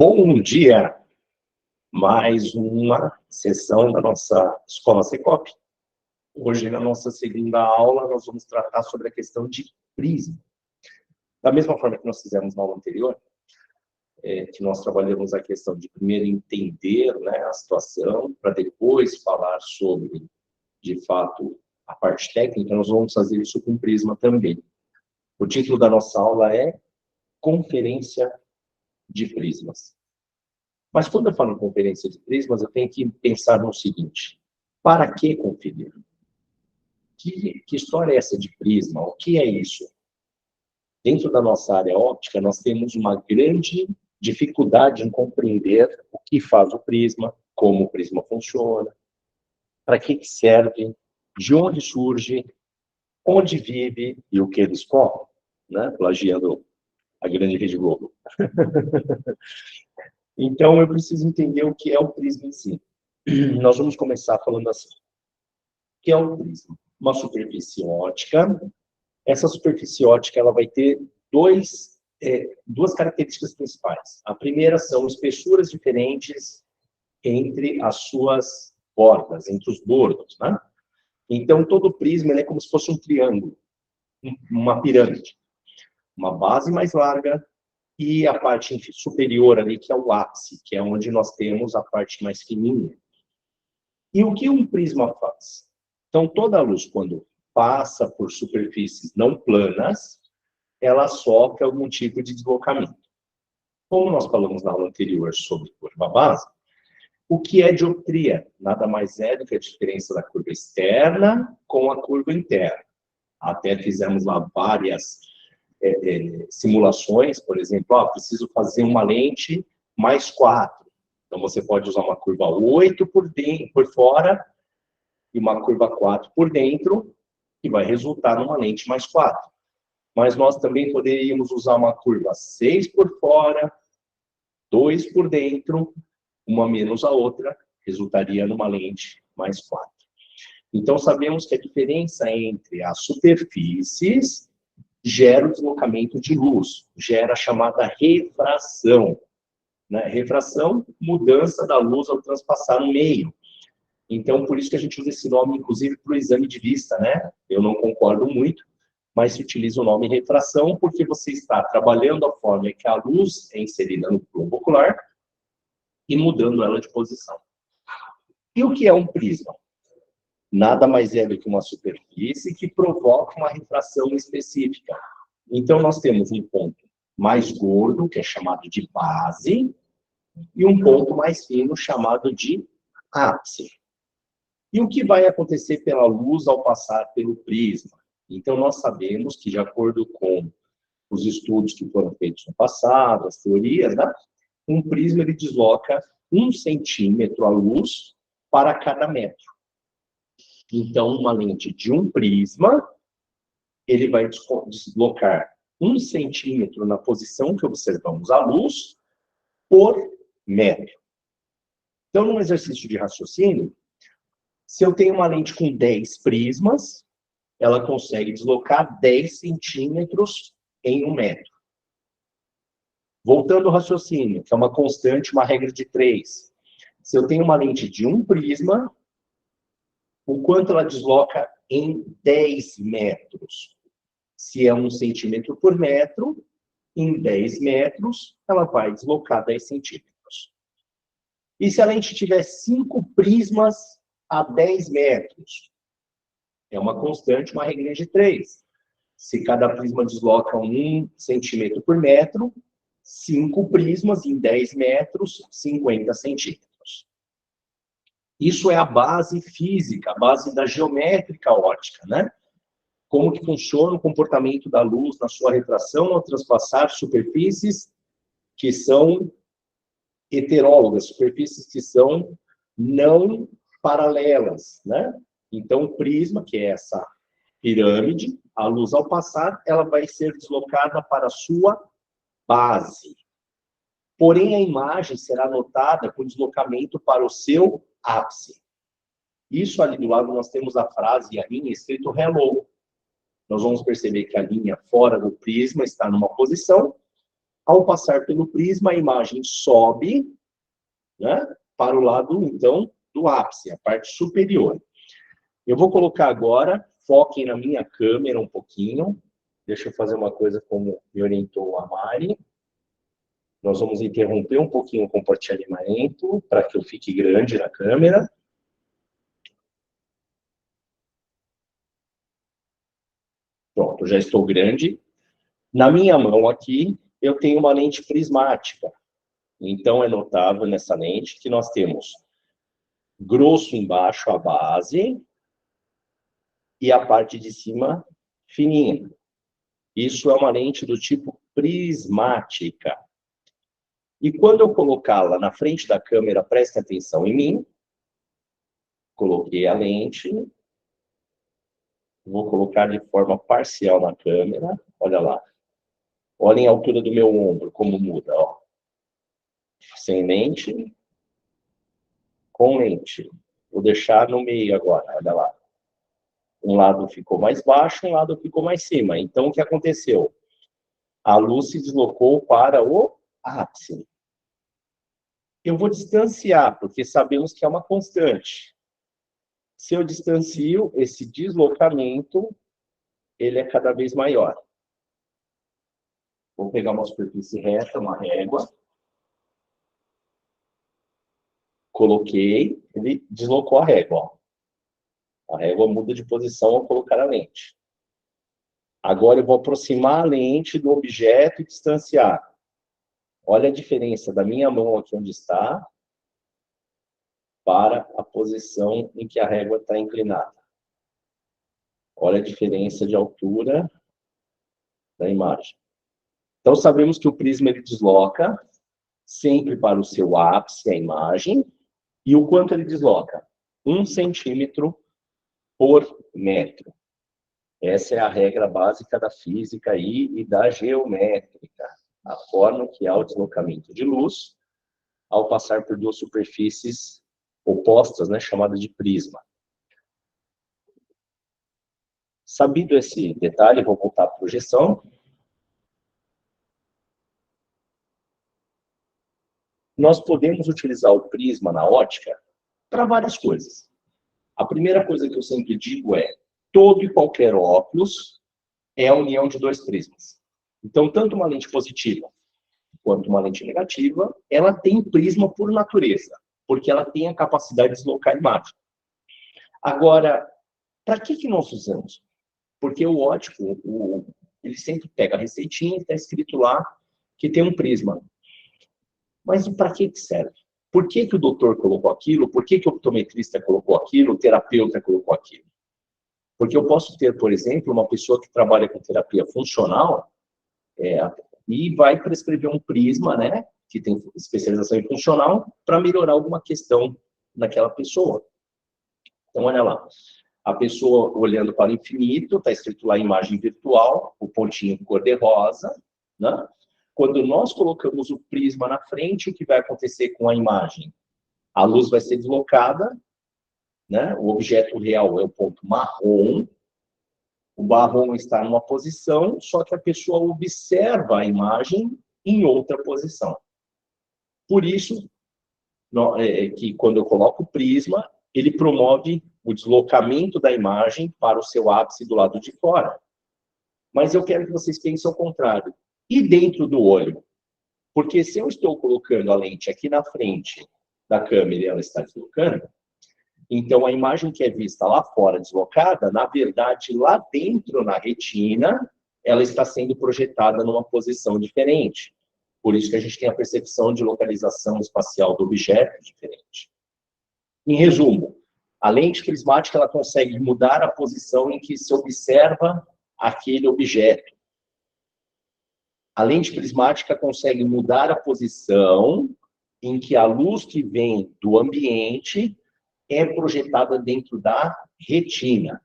Bom dia! Mais uma sessão da nossa Escola Secop. Hoje, na nossa segunda aula, nós vamos tratar sobre a questão de prisma. Da mesma forma que nós fizemos na aula anterior, que nós trabalhamos a questão de primeiro entender, né, a situação, para depois falar sobre, de fato, a parte técnica, nós vamos fazer isso com prisma também. O título da nossa aula é Conferência de Prismas. Mas quando eu falo em conferência de prismas, eu tenho que pensar no seguinte: para que conferir? Que história é essa de prisma? O que é isso? Dentro da nossa área óptica, nós temos uma grande dificuldade em compreender o que faz o prisma, como o prisma funciona, para que serve, de onde surge, onde vive e o que ele escolhe, né? Plagiando a grande Rede Globo. Então, eu preciso entender o que é o prisma em si. Nós vamos começar falando assim. O que é um prisma? Uma superfície óptica. Essa superfície óptica ela vai ter duas características principais. A primeira são espessuras diferentes entre as suas bordas, entre os bordos, né? Então, todo prisma é como se fosse um triângulo, uma pirâmide. Uma base mais larga, e a parte superior ali, que é o ápice, que é onde nós temos a parte mais fininha. E o que um prisma faz? Então, toda a luz, quando passa por superfícies não planas, ela sofre algum tipo de deslocamento. Como nós falamos na aula anterior sobre curva base, o que é dioptria? Nada mais é do que a diferença da curva externa com a curva interna. Até fizemos lá várias simulações, por exemplo, preciso fazer uma lente mais 4. Então, você pode usar uma curva 8 por fora e uma curva 4 por dentro, que vai resultar numa lente mais 4. Mas nós também poderíamos usar uma curva 6 por fora, 2 por dentro, uma menos a outra, resultaria numa lente mais 4. Então, sabemos que a diferença entre as superfícies gera o deslocamento de luz, gera a chamada refração. Né? Refração, mudança da luz ao transpassar no meio. Então, por isso que a gente usa esse nome, inclusive, para o exame de vista, né? Eu não concordo muito, mas se utiliza o nome refração porque você está trabalhando a forma que a luz é inserida no globo ocular e mudando ela de posição. E o que é um prisma? Nada mais é do que uma superfície que provoca uma refração específica. Então, nós temos um ponto mais gordo, que é chamado de base, e um ponto mais fino, chamado de ápice. E o que vai acontecer pela luz ao passar pelo prisma? Então, nós sabemos que, de acordo com os estudos que foram feitos no passado, as teorias, né, um prisma ele desloca 1 centímetro a luz para cada metro. Então, uma lente de um prisma, ele vai deslocar 1 centímetro na posição que observamos a luz por metro. Então, num exercício de raciocínio, se eu tenho uma lente com 10 prismas, ela consegue deslocar 10 centímetros em 1 metro. Voltando ao raciocínio, que é uma constante, uma regra de 3. Se eu tenho uma lente de um prisma, o quanto ela desloca em 10 metros? Se é 1 centímetro por metro, em 10 metros, ela vai deslocar 10 centímetros. E se a lente tiver 5 prismas a 10 metros? É uma constante, uma regra de 3. Se cada prisma desloca 1 centímetro por metro, 5 prismas em 10 metros, 50 centímetros. Isso é a base física, a base da geométrica óptica, né? Como que funciona o comportamento da luz na sua refração ao transpassar superfícies que são heterólogas, superfícies que são não paralelas, né? Então, o prisma, que é essa pirâmide, a luz ao passar, ela vai ser deslocada para a sua base. Porém, a imagem será notada com deslocamento para o seu ápice. Isso ali do lado nós temos a frase e a linha escrito hello. Nós vamos perceber que a linha fora do prisma está numa posição Ao passar pelo prisma, a imagem sobe, né, para o lado, então, do ápice, a parte superior. Eu vou colocar agora, foquem na minha câmera um pouquinho. Deixa eu fazer uma coisa como me orientou a Mari. Nós vamos interromper um pouquinho o compartilhamento para que eu fique grande na câmera. Pronto, já estou grande. Na minha mão aqui, eu tenho uma lente prismática. Então, é notável nessa lente que nós temos grosso embaixo, a base, e a parte de cima, fininha. Isso é uma lente do tipo prismática. E quando eu colocá-la na frente da câmera, prestem atenção em mim. Coloquei a lente. Vou colocar de forma parcial na câmera. Olha lá. Olhem a altura do meu ombro, como muda, ó. Sem lente, com lente. Vou deixar no meio agora, olha lá. Um lado ficou mais baixo, um lado ficou mais cima. Então, o que aconteceu? A luz se deslocou para o ápice. Eu vou distanciar, porque sabemos que é uma constante. Se eu distancio, esse deslocamento, ele é cada vez maior. Vou pegar uma superfície reta, uma régua. Coloquei, ele deslocou a régua. Ó. A régua muda de posição ao colocar a lente. Agora eu vou aproximar a lente do objeto e distanciar. Olha a diferença da minha mão aqui onde está para a posição em que a régua está inclinada. Olha a diferença de altura da imagem. Então, sabemos que o prisma ele desloca sempre para o seu ápice, a imagem, e o quanto ele desloca? 1 centímetro por metro. Essa é a regra básica da física e da geométrica. A forma que há o deslocamento de luz ao passar por duas superfícies opostas, né, chamadas de prisma. Sabido esse detalhe, vou voltar à projeção. Nós podemos utilizar o prisma na ótica para várias coisas. A primeira coisa que eu sempre digo é: todo e qualquer óculos é a união de dois prismas. Então, tanto uma lente positiva quanto uma lente negativa, ela tem prisma por natureza, porque ela tem a capacidade de deslocar a imagem. Agora, para que nós usamos? Porque o ótico, ele sempre pega a receitinha e está escrito lá que tem um prisma. Mas para que serve? Por que o doutor colocou aquilo? Por que o optometrista colocou aquilo? O terapeuta colocou aquilo? Porque eu posso ter, por exemplo, uma pessoa que trabalha com terapia funcional e vai prescrever um prisma, né, que tem especialização em funcional, para melhorar alguma questão naquela pessoa. Então, olha lá. A pessoa olhando para o infinito, está escrito lá imagem virtual, o pontinho cor-de-rosa, né? Quando nós colocamos o prisma na frente, o que vai acontecer com a imagem? A luz vai ser deslocada, né? O objeto real é o ponto marrom, o marrom está numa posição, só que a pessoa observa a imagem em outra posição. Por isso, que quando eu coloco o prisma, ele promove o deslocamento da imagem para o seu ápice do lado de fora. Mas eu quero que vocês pensem ao contrário. E dentro do olho? Porque se eu estou colocando a lente aqui na frente da câmera e ela está deslocando, então a imagem que é vista lá fora deslocada, na verdade, lá dentro na retina, ela está sendo projetada numa posição diferente. Por isso que a gente tem a percepção de localização espacial do objeto diferente. Em resumo, a lente prismática ela consegue mudar a posição em que se observa aquele objeto. A lente prismática consegue mudar a posição em que a luz que vem do ambiente é projetada dentro da retina.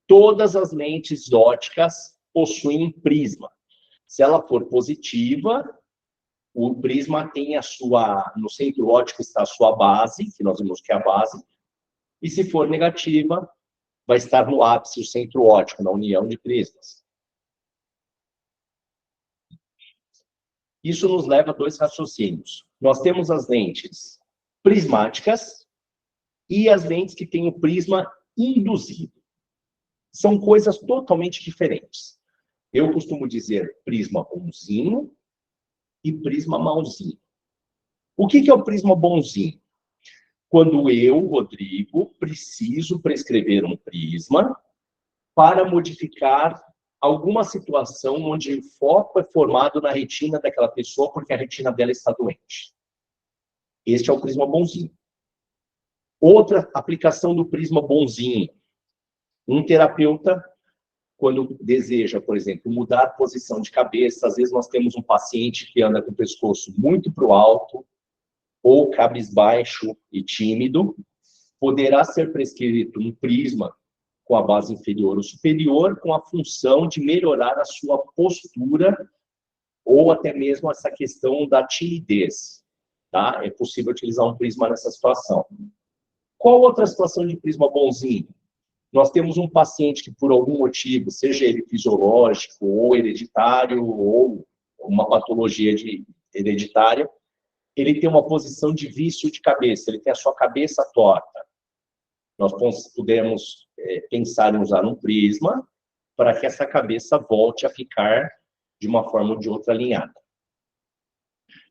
Todas as lentes óticas possuem prisma. Se ela for positiva, o prisma tem a sua... No centro óptico está a sua base, que nós vimos que é a base. E se for negativa, vai estar no ápice o centro óptico, na união de prismas. Isso nos leva a dois raciocínios. Nós temos as lentes prismáticas e as lentes que têm o prisma induzido. São coisas totalmente diferentes. Eu costumo dizer prisma bonzinho e prisma malzinho. O que é o prisma bonzinho? Quando eu, Rodrigo, preciso prescrever um prisma para modificar alguma situação onde o foco é formado na retina daquela pessoa porque a retina dela está doente. Este é o prisma bonzinho. Outra aplicação do prisma bonzinho. Um terapeuta, quando deseja, por exemplo, mudar a posição de cabeça, às vezes nós temos um paciente que anda com o pescoço muito para o alto, ou cabisbaixo e tímido, poderá ser prescrito um prisma com a base inferior ou superior, com a função de melhorar a sua postura, ou até mesmo essa questão da timidez. Tá? É possível utilizar um prisma nessa situação. Qual outra situação de prisma bonzinho? Nós temos um paciente que, por algum motivo, seja ele fisiológico, ou hereditário, ou uma patologia hereditária, ele tem uma posição de vício de cabeça, ele tem a sua cabeça torta. Nós podemos pensar em usar um prisma para que essa cabeça volte a ficar de uma forma ou de outra alinhada.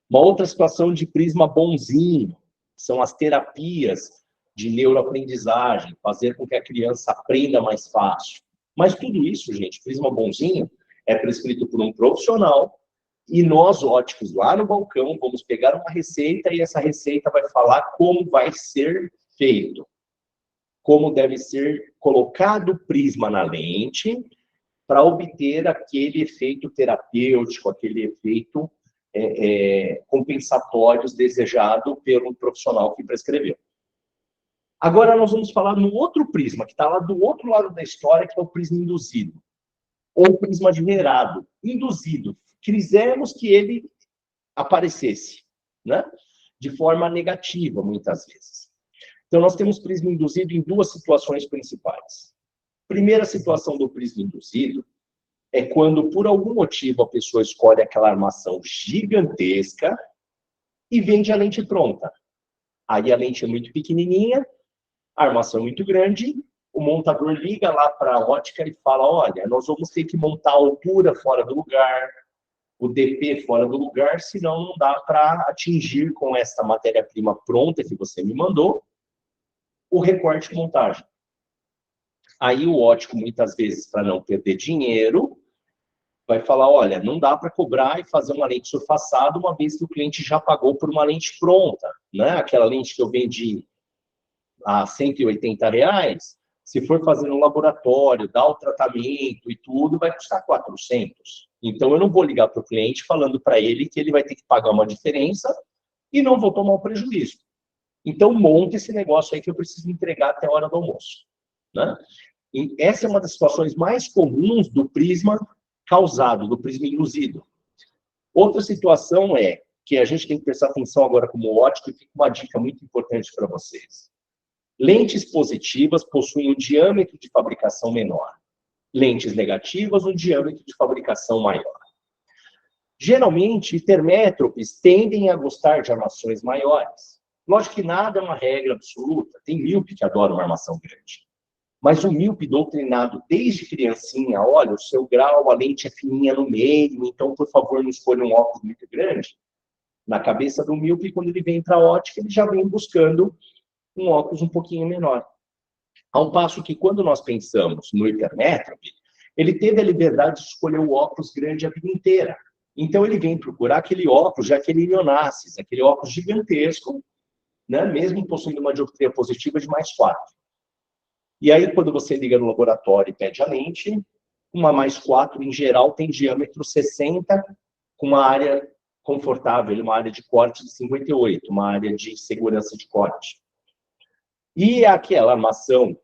Uma outra situação de prisma bonzinho são as terapias de neuroaprendizagem, fazer com que a criança aprenda mais fácil. Mas tudo isso, gente, prisma bonzinho, é prescrito por um profissional e nós, óticos, lá no balcão, vamos pegar uma receita e essa receita vai falar como vai ser feito. Como deve ser colocado o prisma na lente para obter aquele efeito terapêutico, aquele efeito compensatório desejado pelo profissional que prescreveu. Agora nós vamos falar no outro prisma, que está lá do outro lado da história, que é o prisma induzido. Ou prisma gerado, induzido. Quisemos que ele aparecesse, né? De forma negativa, muitas vezes. Então, nós temos prisma induzido em duas situações principais. Primeira situação do prisma induzido é quando, por algum motivo, a pessoa escolhe aquela armação gigantesca e vende a lente pronta. Aí a lente é muito pequenininha, a armação é muito grande, o montador liga lá para a ótica e fala, olha, nós vamos ter que montar a altura fora do lugar, o DP fora do lugar, senão não dá para atingir com essa matéria-prima pronta que você me mandou, o recorte de montagem. Aí o ótico, muitas vezes, para não perder dinheiro, vai falar, olha, não dá para cobrar e fazer uma lente surfaçada, uma vez que o cliente já pagou por uma lente pronta, né? Aquela lente que eu vendi a R$180, se for fazer no laboratório, dar o tratamento e tudo, vai custar 400. Então, eu não vou ligar para o cliente falando para ele que ele vai ter que pagar uma diferença e não vou tomar um prejuízo. Então, monta esse negócio aí que eu preciso entregar até a hora do almoço. Né? E essa é uma das situações mais comuns do prisma causado, do prisma induzido. Outra situação é que a gente tem que prestar atenção agora como ótico, e fica uma dica muito importante para vocês. Lentes positivas possuem um diâmetro de fabricação menor. Lentes negativas, um diâmetro de fabricação maior. Geralmente, hipermétropes tendem a gostar de armações maiores. Lógico que nada é uma regra absoluta. Tem míope que adora uma armação grande. Mas o míope doutrinado desde criancinha, olha, o seu grau, a lente é fininha no meio, então, por favor, não escolha um óculos muito grande. Na cabeça do míope, quando ele vem para a ótica, ele já vem buscando um óculos um pouquinho menor. Ao passo que, quando nós pensamos no hipermétrope, ele teve a liberdade de escolher o óculos grande a vida inteira. Então, ele vem procurar aquele óculos, já aquele Ilionassis, aquele óculos gigantesco, né, mesmo possuindo uma dioptria positiva de mais 4. E aí, quando você liga no laboratório e pede a lente, uma mais 4, em geral, tem diâmetro 60, com uma área confortável, uma área de corte de 58, uma área de segurança de corte. E aquela armação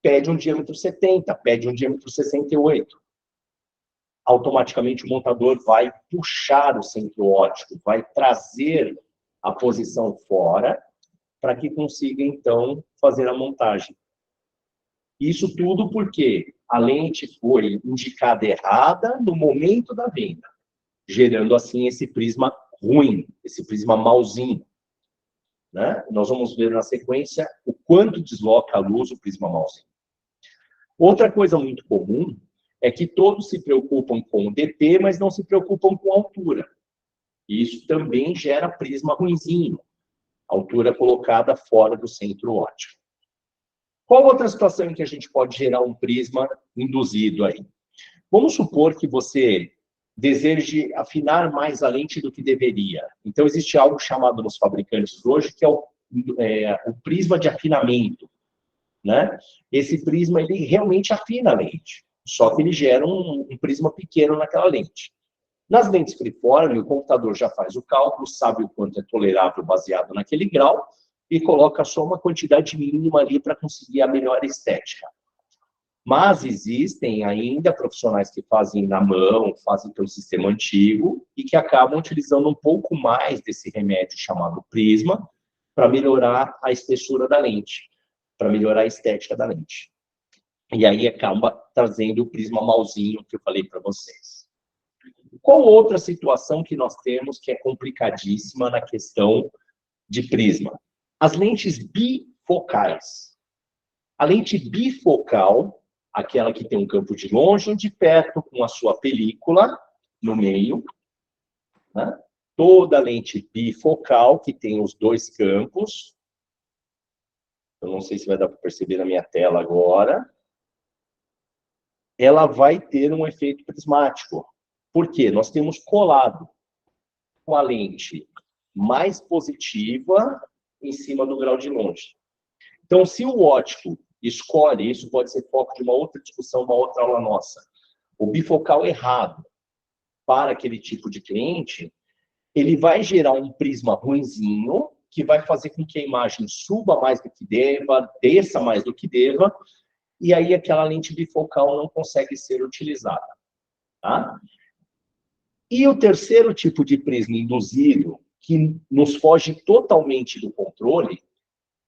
pede um diâmetro 70, pede um diâmetro 68. Automaticamente o montador vai puxar o centro óptico, vai trazer a posição fora, para que consiga, então, fazer a montagem. Isso tudo porque a lente foi indicada errada no momento da venda. gerando assim esse prisma ruim, esse prisma malzinho, né? Nós vamos ver na sequência o quanto desloca a luz o prisma malzinho. Outra coisa muito comum é que todos se preocupam com o DP, mas não se preocupam com a altura. E isso também gera prisma ruinzinho, altura colocada fora do centro óptico. Qual outra situação em que a gente pode gerar um prisma induzido aí? Vamos supor que você deseje afinar mais a lente do que deveria. Então, existe algo chamado nos fabricantes hoje, que é o prisma de afinamento, né? Esse prisma, ele realmente afina a lente, só que ele gera um prisma pequeno naquela lente. Nas lentes freeform, o computador já faz o cálculo, sabe o quanto é tolerável baseado naquele grau, e coloca só uma quantidade mínima ali para conseguir a melhor estética. Mas existem ainda profissionais que fazem na mão, fazem pelo sistema antigo, e que acabam utilizando um pouco mais desse remédio chamado prisma, para melhorar a espessura da lente, para melhorar a estética da lente. E aí acaba trazendo o prisma malzinho que eu falei para vocês. Qual outra situação que nós temos que é complicadíssima na questão de prisma? As lentes bifocais. A lente bifocal, aquela que tem um campo de longe e de perto, com a sua película no meio, né? Toda lente bifocal, que tem os dois campos, eu não sei se vai dar para perceber na minha tela agora, ela vai ter um efeito prismático. Por quê? Nós temos colado com a lente mais positiva em cima do grau de longe. Então, se o óptico escolhe, isso pode ser foco de uma outra discussão, uma outra aula nossa, o bifocal errado para aquele tipo de cliente, ele vai gerar um prisma ruinzinho, que vai fazer com que a imagem suba mais do que deva, desça mais do que deva, e aí aquela lente bifocal não consegue ser utilizada. Tá? E o terceiro tipo de prisma induzido, que nos foge totalmente do controle,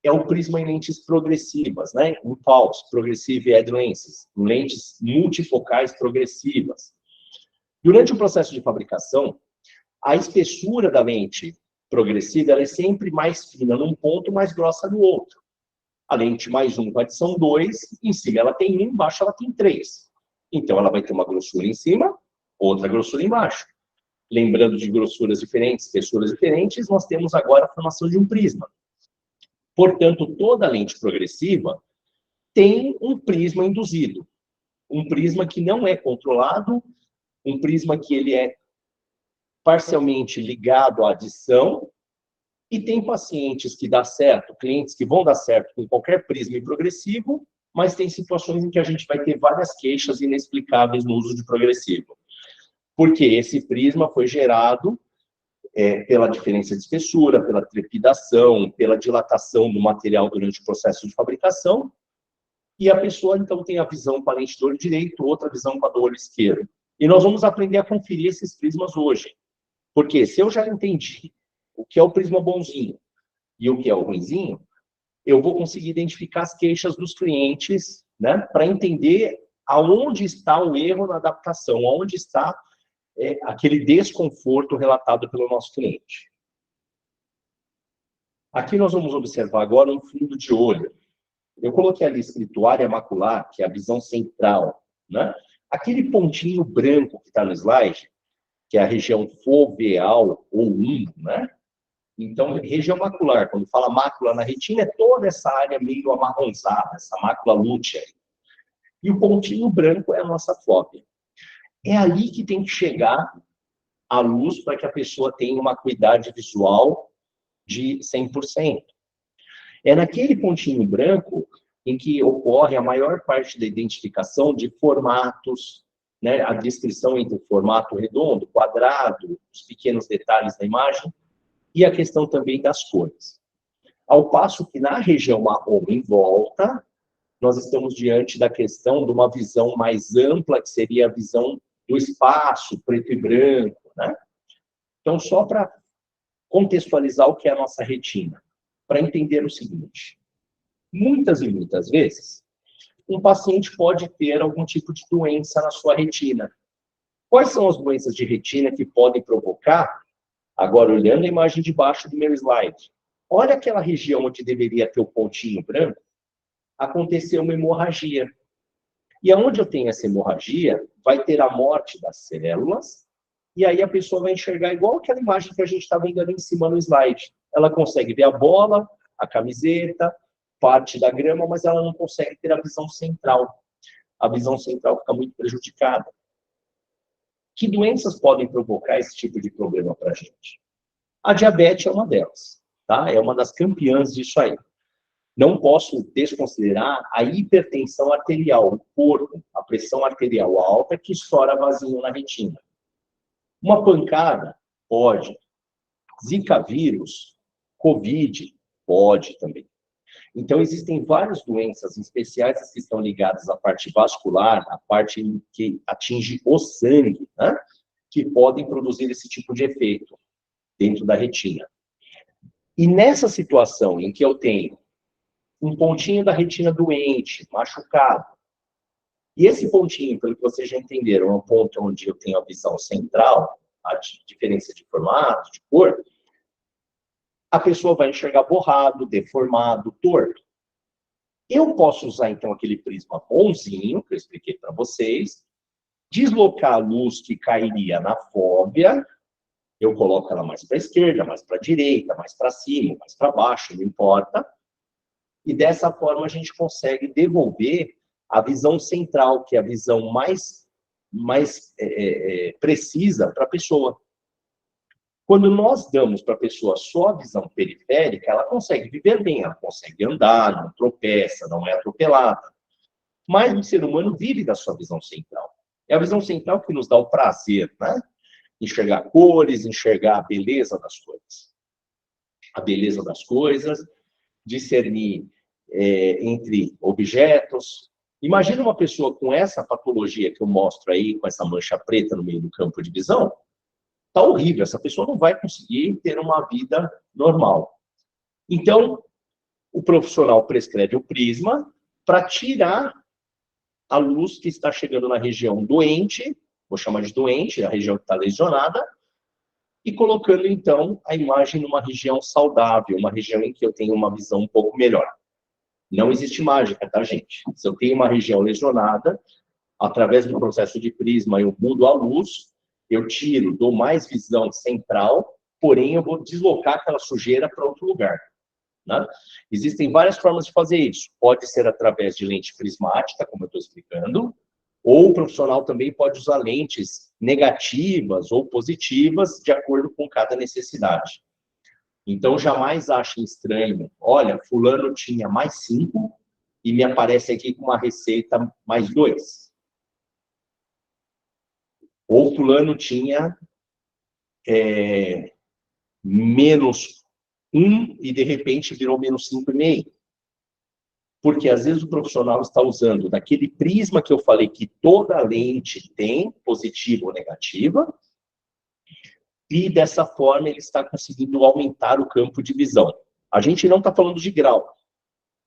é o prisma em lentes progressivas, né? Em PALs, Progressive Edge Lenses, lentes multifocais progressivas. Durante o processo de fabricação, a espessura da lente progressiva ela é sempre mais fina num ponto, mais grossa no outro. A lente mais 1 com adição 2, em cima ela tem 1, embaixo ela tem 3. Então, ela vai ter uma grossura em cima, outra grossura embaixo. Lembrando de grossuras diferentes, espessuras diferentes, nós temos agora a formação de um prisma. Portanto, toda lente progressiva tem um prisma induzido. Um prisma que não é controlado, um prisma que ele é parcialmente ligado à adição, e tem pacientes que dá certo, clientes que vão dar certo com qualquer prisma progressivo, mas tem situações em que a gente vai ter várias queixas inexplicáveis no uso de progressivo. Porque esse prisma foi gerado pela diferença de espessura, pela trepidação, pela dilatação do material durante o processo de fabricação, e a pessoa, então, tem a visão com a lente do olho direito, outra visão com a do olho esquerdo. E nós vamos aprender a conferir esses prismas hoje. Porque se eu já entendi o que é o prisma bonzinho e o que é o ruinzinho, eu vou conseguir identificar as queixas dos clientes, né, para entender aonde está o erro na adaptação, aonde está aquele desconforto relatado pelo nosso cliente. Aqui nós vamos observar agora um fundo de olho. Eu coloquei ali escrito área macular, que é a visão central, né? Aquele pontinho branco que está no slide, que é a região foveal ou umbo, né? Então, região macular, quando fala mácula na retina, é toda essa área meio amarronzada, essa mácula lútea. E o pontinho branco é a nossa fóvea. É ali que tem que chegar a luz para que a pessoa tenha uma acuidade visual de 100%. É naquele pontinho branco em que ocorre a maior parte da identificação de formatos, né? A descrição entre o formato redondo, quadrado, os pequenos detalhes da imagem, e a questão também das cores. Ao passo que na região marrom em volta, nós estamos diante da questão de uma visão mais ampla, que seria a visão do espaço, preto e branco, né? Então, só para contextualizar o que é a nossa retina, para entender o seguinte: muitas e muitas vezes, um paciente pode ter algum tipo de doença na sua retina. Quais são as doenças de retina que podem provocar? Agora, olhando a imagem de baixo do meu slide, olha aquela região onde deveria ter o pontinho branco, aconteceu uma hemorragia. E aonde eu tenho essa hemorragia, vai ter a morte das células, e aí a pessoa vai enxergar igual aquela imagem que a gente está vendo ali em cima no slide. Ela consegue ver a bola, a camiseta, parte da grama, mas ela não consegue ter a visão central. A visão central fica muito prejudicada. Que doenças podem provocar esse tipo de problema para a gente? A diabetes é uma delas, tá? É uma das campeãs disso aí. Não posso desconsiderar a hipertensão arterial, o corpo, a pressão arterial alta que estoura vazio na retina. Uma pancada? Pode. Zika vírus, Covid? Pode também. Então, existem várias doenças especiais que estão ligadas à parte vascular, à parte que atinge o sangue, né? Que podem produzir esse tipo de efeito dentro da retina. E nessa situação em que eu tenho um pontinho da retina doente, machucado, e esse pontinho, pelo que vocês já entenderam, é um ponto onde eu tenho a visão central, a diferença de formato, de cor, a pessoa vai enxergar borrado, deformado, torto. Eu posso usar, então, aquele prisma bonzinho, que eu expliquei para vocês, deslocar a luz que cairia na fóvea, eu coloco ela mais para a esquerda, mais para a direita, mais para cima, mais para baixo, não importa. E dessa forma a gente consegue devolver a visão central, que é a visão mais precisa para a pessoa. Quando nós damos para a pessoa só a visão periférica, ela consegue viver bem, ela consegue andar, não tropeça, não é atropelada. Mas o ser humano vive da sua visão central. É a visão central que nos dá o prazer, né? Enxergar cores, enxergar a beleza das coisas. A beleza das coisas, discernir entre objetos. Imagina uma pessoa com essa patologia que eu mostro aí, com essa mancha preta no meio do campo de visão, tá horrível, essa pessoa não vai conseguir ter uma vida normal. Então, o profissional prescreve o prisma para tirar a luz que está chegando na região doente, vou chamar de doente, a região que está lesionada, e colocando, então, a imagem numa região saudável, uma região em que eu tenho uma visão um pouco melhor. Não existe mágica, tá, gente? Se eu tenho uma região lesionada, através do processo de prisma, eu mudo a luz, eu tiro, dou mais visão central, porém eu vou deslocar aquela sujeira para outro lugar. Né? Existem várias formas de fazer isso. Pode ser através de lente prismática, como eu estou explicando, ou o profissional também pode usar lentes negativas ou positivas, de acordo com cada necessidade. Então, jamais achem estranho. Olha, fulano tinha mais 5 e me aparece aqui com uma receita mais 2. Ou fulano tinha menos 1 e, de repente, virou menos 5,5. Porque, às vezes, o profissional está usando daquele prisma que eu falei que toda lente tem, positiva ou negativa, e, dessa forma, ele está conseguindo aumentar o campo de visão. A gente não está falando de grau.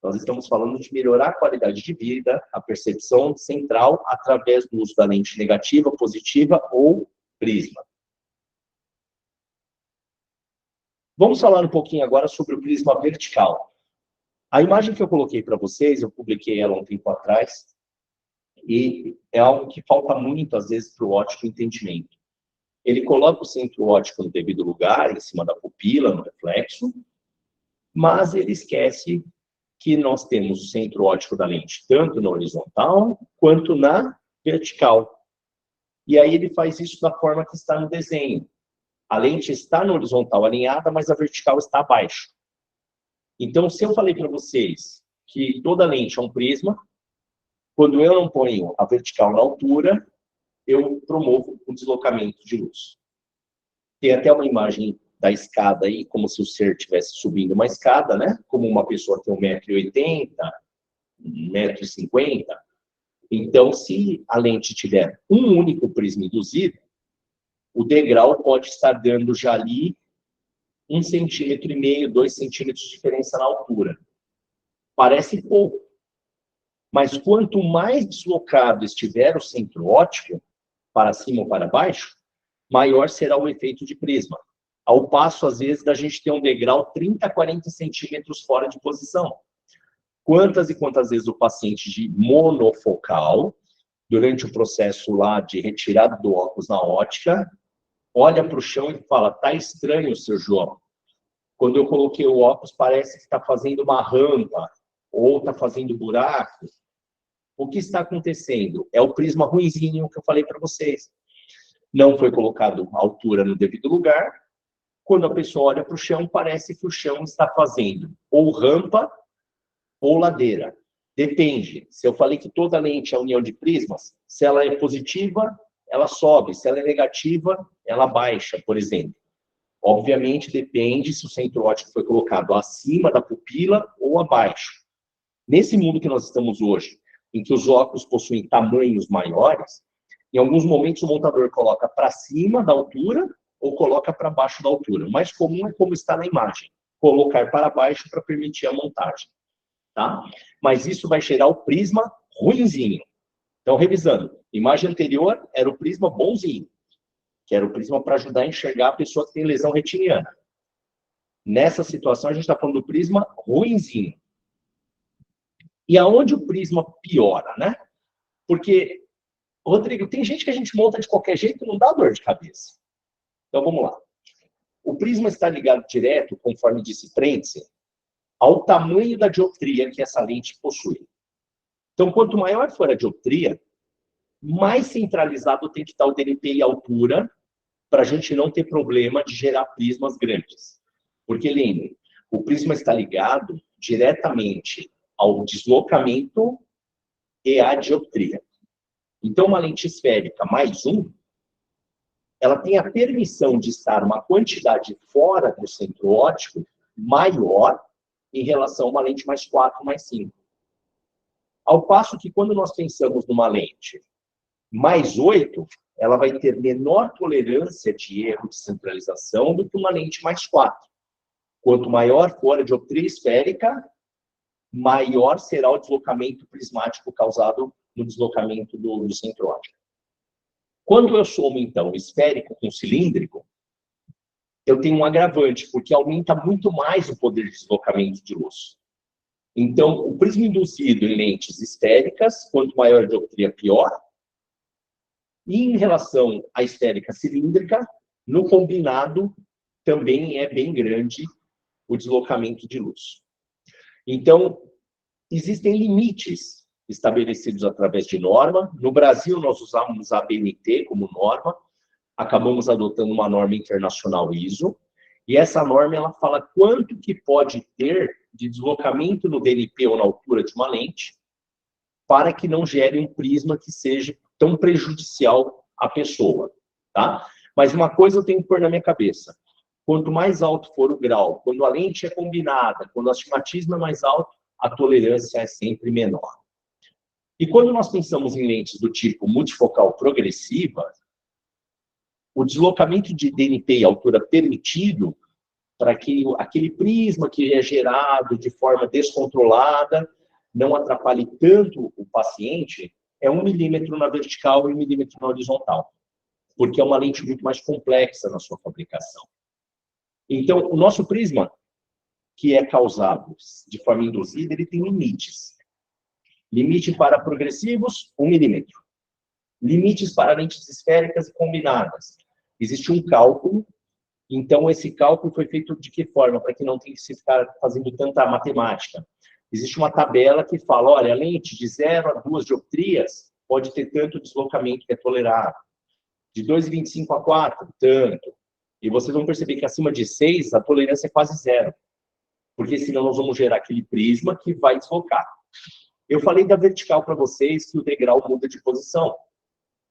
Nós estamos falando de melhorar a qualidade de vida, a percepção central, através do uso da lente negativa, positiva ou prisma. Vamos falar um pouquinho agora sobre o prisma vertical. A imagem que eu coloquei para vocês, eu publiquei ela um tempo atrás, e é algo que falta muito, às vezes, para o ótico entendimento. Ele coloca o centro óptico no devido lugar, em cima da pupila, no reflexo, mas ele esquece que nós temos o centro óptico da lente tanto na horizontal quanto na vertical. E aí ele faz isso da forma que está no desenho. A lente está na horizontal alinhada, mas a vertical está abaixo. Então, se eu falei para vocês que toda lente é um prisma, quando eu não ponho a vertical na altura, eu promovo o deslocamento de luz. Tem até uma imagem da escada aí, como se o ser estivesse subindo uma escada, né? Como uma pessoa tem 1,80 m, 1,50 m. Então, se a lente tiver um único prisma induzido, o degrau pode estar dando já ali 1,5 cm, 2 centímetros de diferença na altura. Parece pouco. Mas quanto mais deslocado estiver o centro óptico, para cima ou para baixo, maior será o efeito de prisma. Ao passo, às vezes, da gente ter um degrau 30 a 40 centímetros fora de posição. Quantas e quantas vezes o paciente de monofocal, durante o processo lá de retirada do óculos na ótica, olha para o chão e fala, tá estranho, seu João. Quando eu coloquei o óculos, parece que está fazendo uma rampa, ou está fazendo buraco. O que está acontecendo? É o prisma ruinzinho que eu falei para vocês. Não foi colocado a altura no devido lugar. Quando a pessoa olha para o chão, parece que o chão está fazendo ou rampa ou ladeira. Depende. Se eu falei que toda lente é união de prismas, se ela é positiva, ela sobe. Se ela é negativa, ela baixa, por exemplo. Obviamente, depende se o centro óptico foi colocado acima da pupila ou abaixo. Nesse mundo que nós estamos hoje, em que os óculos possuem tamanhos maiores, em alguns momentos o montador coloca para cima da altura ou coloca para baixo da altura. O mais comum é como está na imagem, colocar para baixo para permitir a montagem. Tá? Mas isso vai gerar o prisma ruinzinho. Então, revisando, imagem anterior era o prisma bonzinho, que era o prisma para ajudar a enxergar a pessoa que tem lesão retiniana. Nessa situação, a gente está falando do prisma ruinzinho. E aonde o prisma piora, né? Porque, Rodrigo, tem gente que a gente monta de qualquer jeito e não dá dor de cabeça. Então, vamos lá. O prisma está ligado direto, conforme disse Prentze, ao tamanho da dioptria que essa lente possui. Então, quanto maior for a dioptria, mais centralizado tem que estar o DNP e a altura para a gente não ter problema de gerar prismas grandes. Porque, lembrem, o prisma está ligado diretamente ao deslocamento e à dioptria. Então, uma lente esférica mais 1, ela tem a permissão de estar uma quantidade fora do centro óptico maior em relação a uma lente mais 4, mais 5. Ao passo que, quando nós pensamos numa lente mais 8, ela vai ter menor tolerância de erro de centralização do que uma lente mais 4. Quanto maior for a dioptria esférica, maior será o deslocamento prismático causado no deslocamento do centro óptico. Quando eu somo, então, esférico com cilíndrico, eu tenho um agravante, porque aumenta muito mais o poder de deslocamento de luz. Então, o prisma induzido em lentes esféricas, quanto maior a dioptria, pior. E em relação à esférica cilíndrica, no combinado, também é bem grande o deslocamento de luz. Então, existem limites estabelecidos através de norma. No Brasil, nós usamos a ABNT como norma, acabamos adotando uma norma internacional ISO, e essa norma ela fala quanto que pode ter de deslocamento no DNP ou na altura de uma lente, para que não gere um prisma que seja tão prejudicial à pessoa, tá? Mas uma coisa eu tenho que pôr na minha cabeça, quanto mais alto for o grau, quando a lente é combinada, quando o astigmatismo é mais alto, a tolerância é sempre menor. E quando nós pensamos em lentes do tipo multifocal progressiva, o deslocamento de DNP e altura permitido para que aquele prisma que é gerado de forma descontrolada não atrapalhe tanto o paciente, é 1 milímetro na vertical e 1 milímetro na horizontal, porque é uma lente muito mais complexa na sua fabricação. Então, o nosso prisma, que é causado de forma induzida, ele tem limites. Limite para progressivos, 1 milímetro. Limites para lentes esféricas e combinadas. Existe um cálculo, então esse cálculo foi feito de que forma? Para que não tenha que se ficar fazendo tanta matemática. Existe uma tabela que fala, olha, a lente de 0 a 2 dioptrias pode ter tanto deslocamento que é tolerável. De 2,25 a 4, tanto. E vocês vão perceber que acima de 6, a tolerância é quase zero. Porque senão nós vamos gerar aquele prisma que vai deslocar. Eu falei da vertical para vocês que o degrau muda de posição.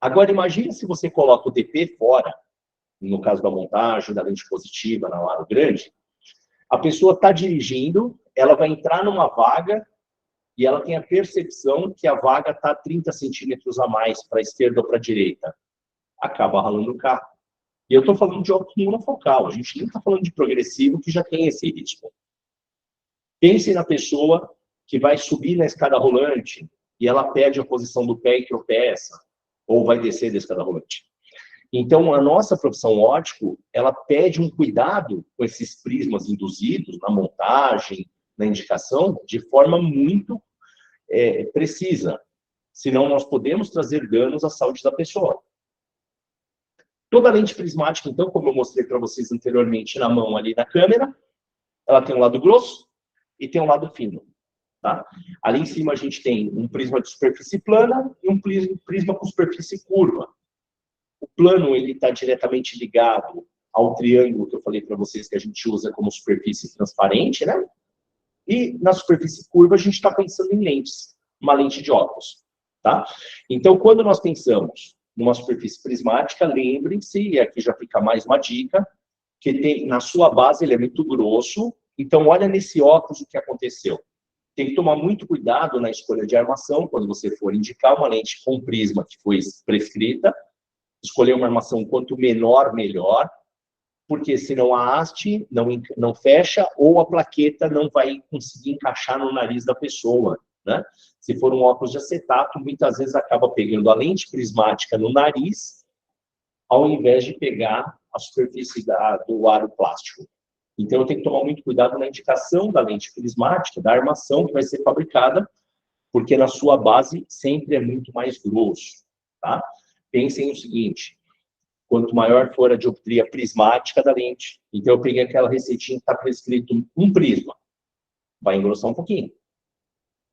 Agora, imagine se você coloca o DP fora, no caso da montagem, da lente positiva, na aro grande, a pessoa está dirigindo, ela vai entrar numa vaga e ela tem a percepção que a vaga está 30 centímetros a mais para a esquerda ou para a direita. Acaba ralando o carro. E eu estou falando de óculos monofocal, a gente nem está falando de progressivo que já tem esse risco. Pense na pessoa que vai subir na escada rolante e ela perde a posição do pé e tropeça. ou vai descer da escada rolante. Então, a nossa profissão óptico, ela pede um cuidado com esses prismas induzidos na montagem, na indicação, de forma muito precisa. Senão, nós podemos trazer danos à saúde da pessoa. Toda lente prismática, então, como eu mostrei para vocês anteriormente na mão ali na câmera, ela tem um lado grosso e tem um lado fino. Tá? Ali em cima a gente tem um prisma de superfície plana e um prisma com superfície curva. O plano ele está diretamente ligado ao triângulo que eu falei para vocês que a gente usa como superfície transparente, né? E na superfície curva a gente está pensando em lentes, uma lente de óculos, tá? Então, quando nós pensamos numa superfície prismática, lembrem-se, e aqui já fica mais uma dica, que tem, na sua base ele é muito grosso, então olha nesse óculos o que aconteceu. Tem que tomar muito cuidado na escolha de armação, quando você for indicar uma lente com prisma que foi prescrita, escolher uma armação quanto menor, melhor, porque senão a haste não fecha ou a plaqueta não vai conseguir encaixar no nariz da pessoa, né? Se for um óculos de acetato, muitas vezes acaba pegando a lente prismática no nariz, ao invés de pegar a superfície do aro plástico. Então, eu tenho que tomar muito cuidado na indicação da lente prismática, da armação que vai ser fabricada, porque na sua base sempre é muito mais grosso, tá? Pensem no seguinte, quanto maior for a dioptria prismática da lente, então eu peguei aquela receitinha que está prescrito um prisma, vai engrossar um pouquinho.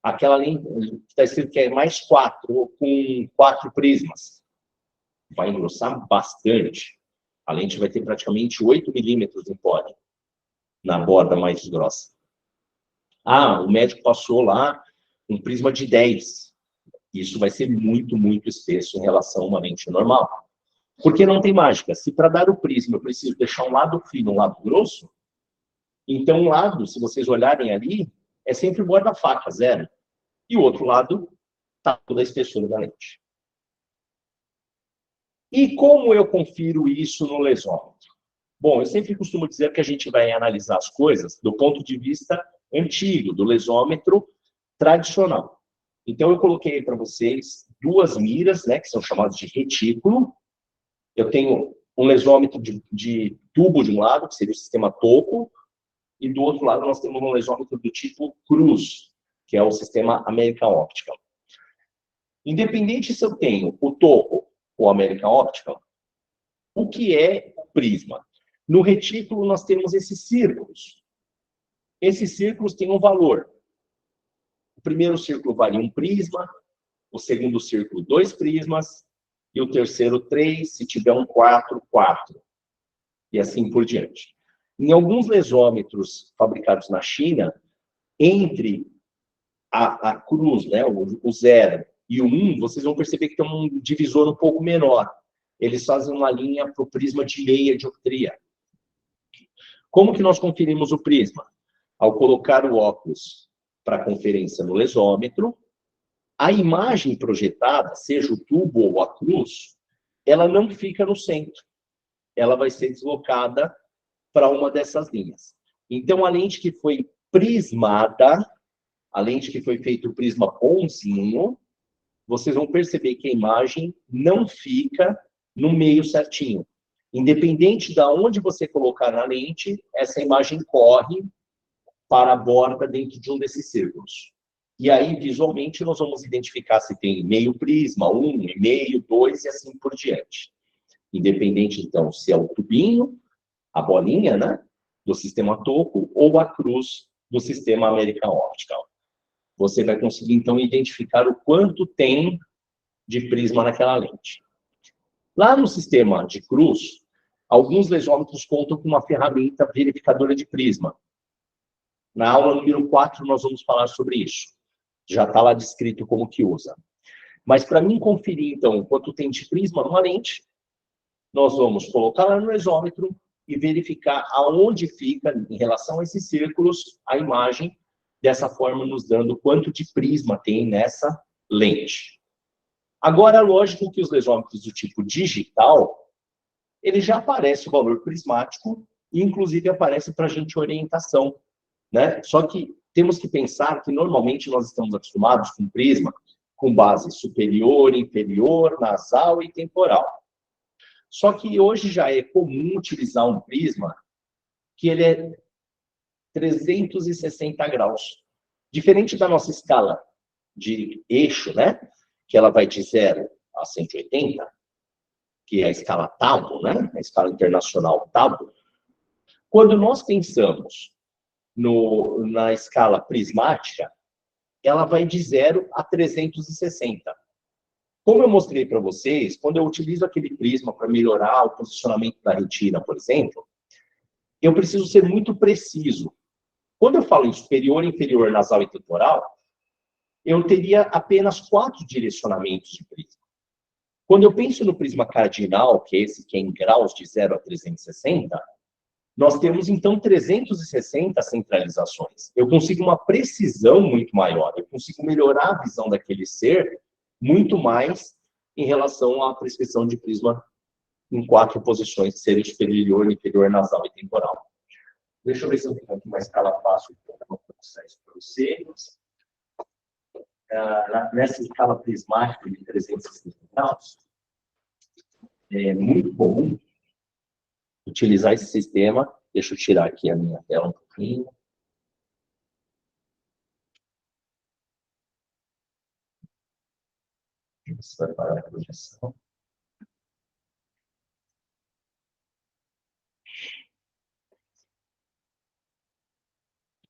Aquela lente que está escrito que é mais 4, ou com 4 prismas, vai engrossar bastante. A lente vai ter praticamente 8 milímetros em pódio, na borda mais grossa. Ah, o médico passou lá um prisma de 10. Isso vai ser muito, muito espesso em relação a uma lente normal. Porque não tem mágica. Se para dar o prisma eu preciso deixar um lado fino, um lado grosso, então um lado, se vocês olharem ali, é sempre borda-faca, 0. E o outro lado está toda a espessura da lente. E como eu confiro isso no lesômetro? Bom, eu sempre costumo dizer que a gente vai analisar as coisas do ponto de vista antigo, do lesômetro tradicional. Então, eu coloquei para vocês 2 miras, né, que são chamadas de retículo. Eu tenho um lesômetro de tubo de um lado, que seria o sistema topo, e do outro lado nós temos um lesômetro do tipo cruz, que é o sistema American Optical. Independente se eu tenho o topo ou American Optical, o que é o prisma? No retículo nós temos esses círculos. Esses círculos têm um valor. O primeiro círculo vale 1 prisma, o segundo círculo 2 prismas, e o terceiro 3, se tiver um 4, 4. E assim por diante. Em alguns lesômetros fabricados na China, entre a cruz, né, o 0 e o 1, vocês vão perceber que tem um divisor um pouco menor. Eles fazem uma linha para o prisma de meia dioptria. Como que nós conferimos o prisma? Ao colocar o óculos para conferência no lesômetro, a imagem projetada, seja o tubo ou a cruz, ela não fica no centro. Ela vai ser deslocada para uma dessas linhas. Então, a lente que foi prismada, a lente que foi feito o prisma bonzinho, vocês vão perceber que a imagem não fica no meio certinho. Independente de onde você colocar na lente, essa imagem corre para a borda dentro de um desses círculos. E aí, visualmente, nós vamos identificar se tem meio prisma, 1, meio, 2 e assim por diante. Independente, então, se é o tubinho, a bolinha, né, do sistema topo, ou a cruz do sistema American Optical. Você vai conseguir, então, identificar o quanto tem de prisma naquela lente. Lá no sistema de cruz, alguns lesômetros contam com uma ferramenta verificadora de prisma. Na aula número 4, nós vamos falar sobre isso. Já está lá descrito como que usa. Mas para mim conferir, então, quanto tem de prisma numa lente, nós vamos colocar lá no lesômetro e verificar aonde fica, em relação a esses círculos, a imagem, dessa forma nos dando quanto de prisma tem nessa lente. Agora, lógico que os lesômetros do tipo digital, ele já aparece o valor prismático e, inclusive, aparece para a gente orientação, né? Só que temos que pensar que, normalmente, nós estamos acostumados com prisma com base superior, inferior, nasal e temporal. Só que hoje já é comum utilizar um prisma que ele é 360 graus. Diferente da nossa escala de eixo, né? Que ela vai de 0 a 180, que é a escala TABO, né? A escala internacional TABO. Quando nós pensamos na escala prismática, ela vai de 0 a 360. Como eu mostrei para vocês, quando eu utilizo aquele prisma para melhorar o posicionamento da retina, por exemplo, eu preciso ser muito preciso. Quando eu falo em superior, inferior, nasal e temporal, eu teria apenas 4 direcionamentos de prisma. Quando eu penso no prisma cardinal, que é esse que é em graus de 0 a 360, nós temos, então, 360 centralizações. Eu consigo uma precisão muito maior, eu consigo melhorar a visão daquele ser muito mais em relação à prescrição de prisma em 4 posições, que seria superior, inferior, nasal e temporal. Deixa eu ver se eu tenho aqui uma escala fácil para mostrar isso para vocês. Nessa escala prismática de 360 graus, é muito comum utilizar esse sistema. Deixa eu tirar aqui a minha tela um pouquinho. Isso vai parar a projeção.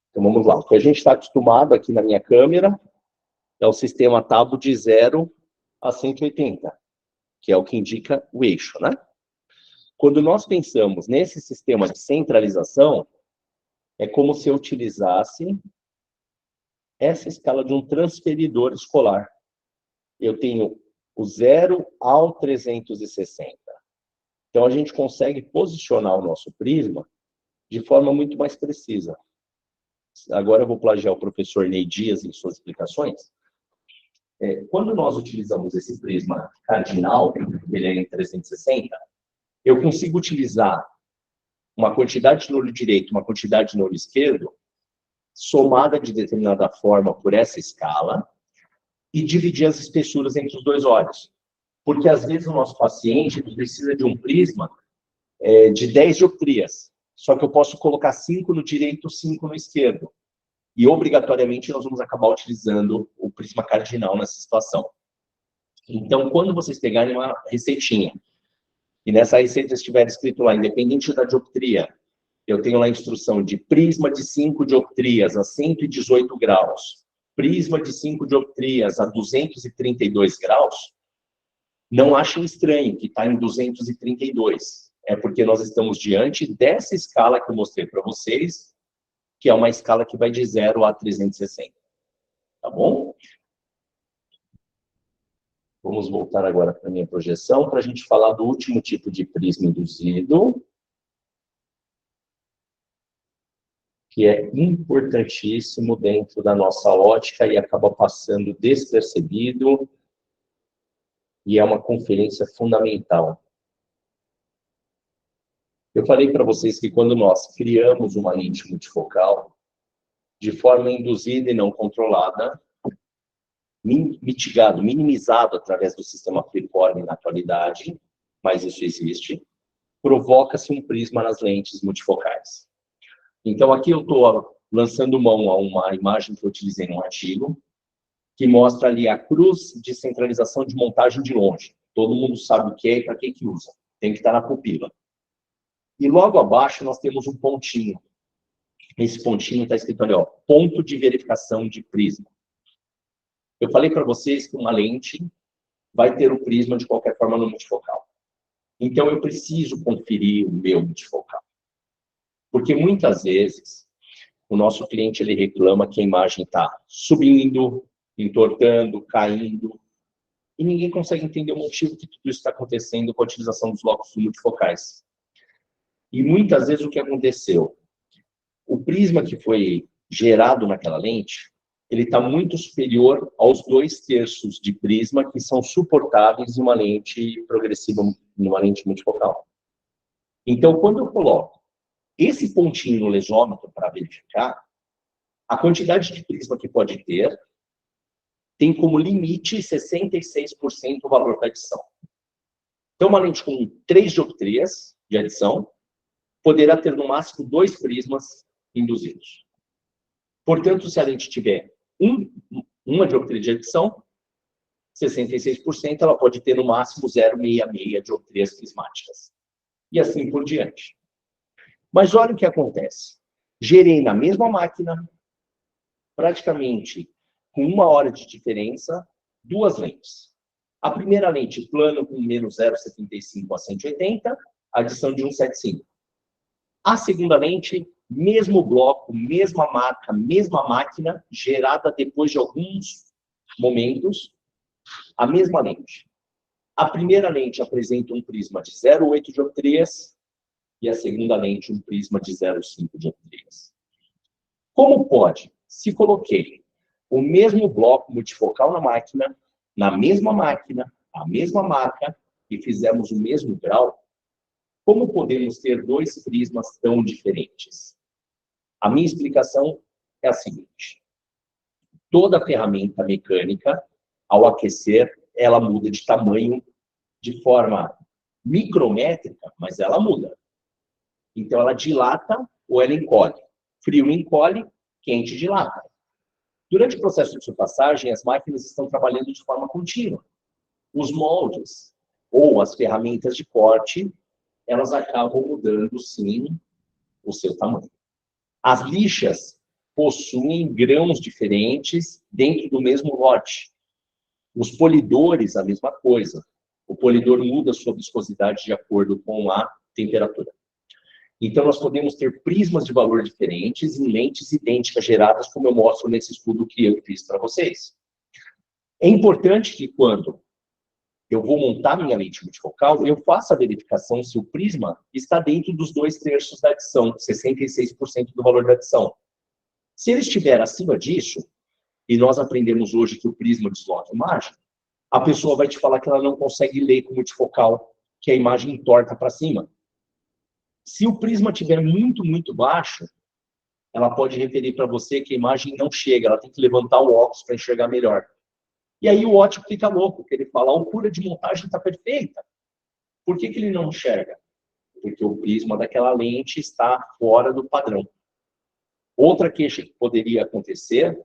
Então, vamos lá. O que a gente está acostumado aqui na minha câmera é o sistema TABO de 0 a 180, que é o que indica o eixo, né? Quando nós pensamos nesse sistema de centralização, é como se eu utilizasse essa escala de um transferidor escolar. Eu tenho o 0 ao 360. Então, a gente consegue posicionar o nosso prisma de forma muito mais precisa. Agora eu vou plagiar o professor Ney Dias em suas explicações. Quando nós utilizamos esse prisma cardinal, ele é em 360, eu consigo utilizar uma quantidade no olho direito, uma quantidade no olho esquerdo, somada de determinada forma por essa escala, e dividir as espessuras entre os dois olhos. Porque, às vezes, o nosso paciente precisa de um prisma de 10 dioptrias, só que eu posso colocar 5 no direito, 5 no esquerdo. E, obrigatoriamente, nós vamos acabar utilizando o prisma cardinal nessa situação. Então, quando vocês pegarem uma receitinha, e nessa receita estiver escrito lá, independente da dioptria, eu tenho lá a instrução de prisma de 5 dioptrias a 118 graus, prisma de 5 dioptrias a 232 graus, não achem estranho que está em 232. É porque nós estamos diante dessa escala que eu mostrei para vocês, que é uma escala que vai de 0 a 360. Tá bom? Vamos voltar agora para a minha projeção, para a gente falar do último tipo de prisma induzido, que é importantíssimo dentro da nossa ótica e acaba passando despercebido, e é uma conferência fundamental. Eu falei para vocês que quando nós criamos uma lente multifocal, de forma induzida e não controlada, mitigado, minimizado através do sistema freeform na atualidade, mas isso existe, provoca-se um prisma nas lentes multifocais. Então, aqui eu estou lançando mão a uma imagem que eu utilizei num artigo, que mostra ali a cruz de centralização de montagem de longe. Todo mundo sabe o que é e para que usa. Tem que estar na pupila. E logo abaixo nós temos um pontinho. Esse pontinho está escrito ali, ó, ponto de verificação de prisma. Eu falei para vocês que uma lente vai ter o prisma de qualquer forma no multifocal. Então, eu preciso conferir o meu multifocal. Porque muitas vezes o nosso cliente ele reclama que a imagem está subindo, entortando, caindo, e ninguém consegue entender o motivo que tudo isso está acontecendo com a utilização dos locos multifocais. E muitas vezes o que aconteceu? O prisma que foi gerado naquela lente, ele está muito superior aos 2/3 de prisma que são suportáveis em uma lente progressiva, numa lente multifocal. Então, quando eu coloco esse pontinho no lesômetro para verificar, a quantidade de prisma que pode ter tem como limite 66% o valor da adição. Então, uma lente com 3 dioptrias de adição poderá ter no máximo 2 prismas induzidos. Portanto, se a lente tiver uma dioptria de adição, 66%, ela pode ter no máximo 0,66 dioptrias prismáticas. E assim por diante. Mas olha o que acontece. Gerei na mesma máquina, praticamente com 1 hora de diferença, 2 lentes. A primeira lente plano com menos 0,75 a 180, adição de 1,75. A segunda lente, mesmo bloco, mesma marca, mesma máquina, gerada depois de alguns momentos, a mesma lente. A primeira lente apresenta um prisma de 0,8 dioptrias e a segunda lente um prisma de 0,5 dioptrias. Como pode? Se coloquei o mesmo bloco multifocal na máquina, na mesma máquina, a mesma marca, e fizemos o mesmo grau, como podemos ter 2 prismas tão diferentes? A minha explicação é a seguinte. Toda ferramenta mecânica, ao aquecer, ela muda de tamanho de forma micrométrica, mas ela muda. Então, ela dilata ou ela encolhe. Frio encolhe, quente dilata. Durante o processo de surpassagem, as máquinas estão trabalhando de forma contínua. Os moldes ou as ferramentas de corte, elas acabam mudando, sim, o seu tamanho. As lixas possuem grãos diferentes dentro do mesmo lote. Os polidores, a mesma coisa. O polidor muda sua viscosidade de acordo com a temperatura. Então, nós podemos ter prismas de valor diferentes em lentes idênticas geradas, como eu mostro nesse estudo que eu fiz para vocês. É importante que, quando eu vou montar minha lente multifocal, eu faça a verificação se o prisma está dentro dos 2/3 da adição, 66% do valor da adição. Se ele estiver acima disso, e nós aprendemos hoje que o prisma desloca a imagem, a pessoa vai te falar que ela não consegue ler com multifocal, que a imagem entorta para cima. Se o prisma estiver muito, muito baixo, ela pode referir para você que a imagem não chega, ela tem que levantar o óculos para enxergar melhor. E aí o ótico fica louco, porque ele fala, a altura de montagem está perfeita. Por que ele não enxerga? Porque o prisma daquela lente está fora do padrão. Outra queixa que poderia acontecer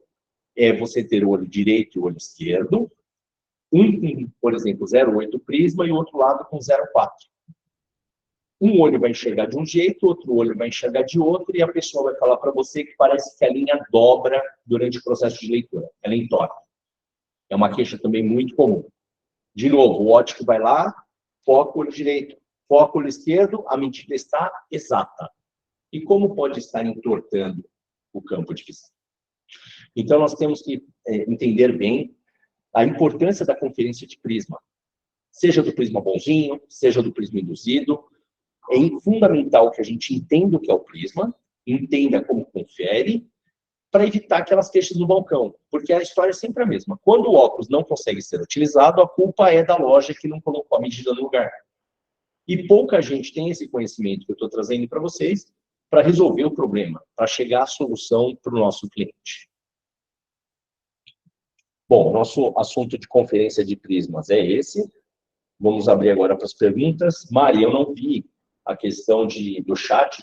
é você ter o olho direito e o olho esquerdo, um com, por exemplo, 0,8 prisma e o outro lado com 0,4. Um olho vai enxergar de um jeito, outro olho vai enxergar de outro, e a pessoa vai falar para você que parece que a linha dobra durante o processo de leitura. Ela entorta. É uma queixa também muito comum. De novo, o ótico vai lá, foca o olho direito, foca o olho esquerdo, a medida está exata. E como pode estar entortando o campo de visão? Então, nós temos que entender bem a importância da conferência de prisma. Seja do prisma bonzinho, seja do prisma induzido, é fundamental que a gente entenda o que é o prisma, entenda como confere, para evitar aquelas queixas no balcão. Porque a história é sempre a mesma. Quando o óculos não consegue ser utilizado, a culpa é da loja que não colocou a medida no lugar. E pouca gente tem esse conhecimento que eu estou trazendo para vocês para resolver o problema, para chegar à solução para o nosso cliente. Bom, nosso assunto de conferência de prismas é esse. Vamos abrir agora para as perguntas. Mari, eu não vi a questão do chat.